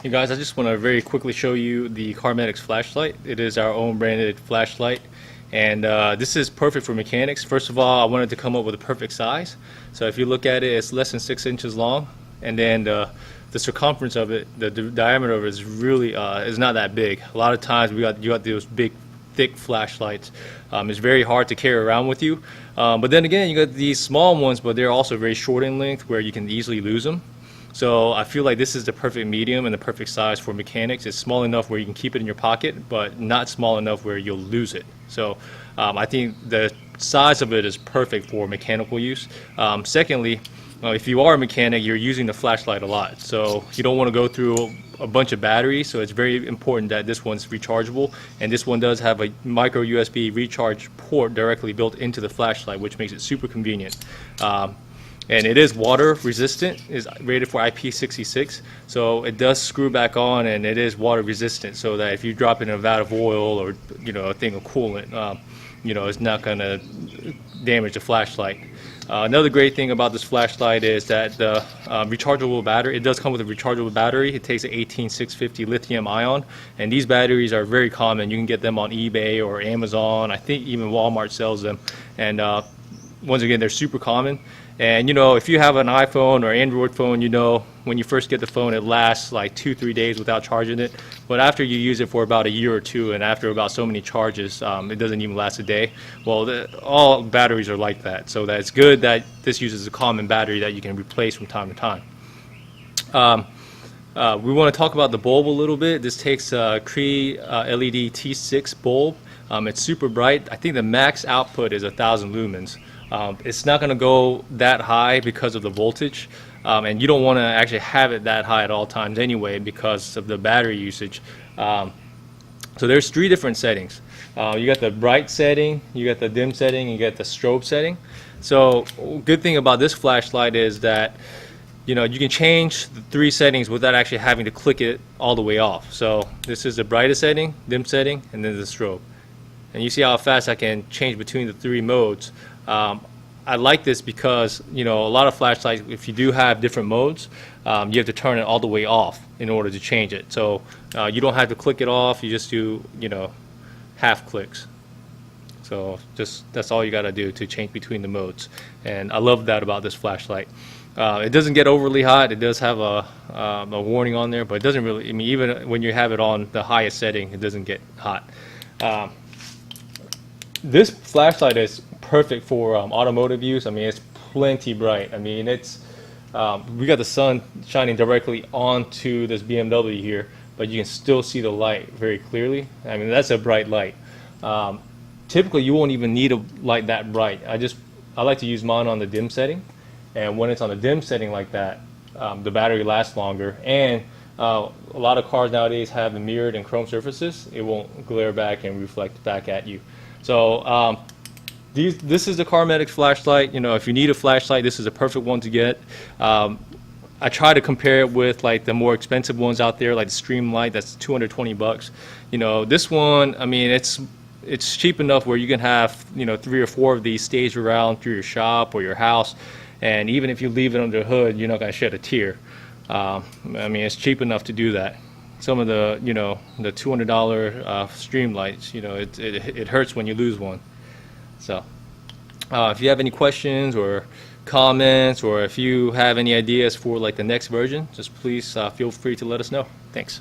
Hey guys, I just want to very quickly show you the Carmedix Flashlight. It is our own branded flashlight, and this is perfect for mechanics. First of all, I wanted to come up with a perfect size. So if you look at it, it's less than 6 inches long, and then the circumference of it, the diameter of it is really is not that big. A lot of times you got those big, thick flashlights. It's very hard to carry around with you. But then again, you got these small ones, but they're also very short in length, where you can easily lose them. So I feel like this is the perfect medium and the perfect size for mechanics. It's small enough where you can keep it in your pocket, but not small enough where you'll lose it. So I think the size of it is perfect for mechanical use. Secondly, if you are a mechanic, you're using the flashlight a lot. So you don't want to go through a bunch of batteries, so it's very important that this one's rechargeable. And this one does have a micro USB recharge port directly built into the flashlight, which makes it super convenient. And it is water resistant, is rated for IP66, so it does screw back on, and it is water resistant, so that if you drop it in a vat of oil or a thing of coolant, it's not going to damage the flashlight. Another great thing about this flashlight is that the rechargeable battery, it does come with a rechargeable battery. It takes an 18650 lithium ion, and these batteries are very common. You can get them on eBay or Amazon. I think even Walmart sells them, and once again, they're super common. And if you have an iPhone or Android phone, when you first get the phone, it lasts like 2-3 days without charging it. But after you use it for about a year or two, and after about so many charges, it doesn't even last a day. Well, all batteries are like that. So that's good that this uses a common battery that you can replace from time to time. We want to talk about the bulb a little bit. This takes a Cree LED T6 bulb. It's super bright. I think the max output is 1,000 lumens. It's not going to go that high because of the voltage, and you don't want to actually have it that high at all times anyway because of the battery usage. So there's 3 different settings. You got the bright setting, you got the dim setting, and you got the strobe setting. So good thing about this flashlight is that you can change the 3 settings without actually having to click it all the way off. So this is the brightest setting, dim setting, and then the strobe. And you see how fast I can change between the 3 modes. I like this because a lot of flashlights, if you do have different modes, you have to turn it all the way off in order to change it. So you don't have to click it off. You just do half clicks. So that's all you got to do to change between the modes. And I love that about this flashlight. It doesn't get overly hot. It does have a warning on there, but it doesn't really. I mean, even when you have it on the highest setting, it doesn't get hot. This flashlight is perfect for automotive use. I mean, it's plenty bright. I mean, we got the sun shining directly onto this BMW here, but you can still see the light very clearly. I mean, that's a bright light. Typically, you won't even need a light that bright. I like to use mine on the dim setting, and when it's on the dim setting like that, the battery lasts longer. And a lot of cars nowadays have the mirrored and chrome surfaces. It won't glare back and reflect back at you. So this is the Carmedix flashlight. If you need a flashlight, this is a perfect one to get. I try to compare it with like the more expensive ones out there, like the Streamlight. That's 220 bucks. This one, I mean, it's cheap enough where you can have 3 or 4 of these staged around through your shop or your house, and even if you leave it under the hood, you're not going to shed a tear. I mean, it's cheap enough to do that. Some of the the $200 Streamlights, it hurts when you lose one. So if you have any questions or comments, or if you have any ideas for like the next version, just please feel free to let us know. Thanks.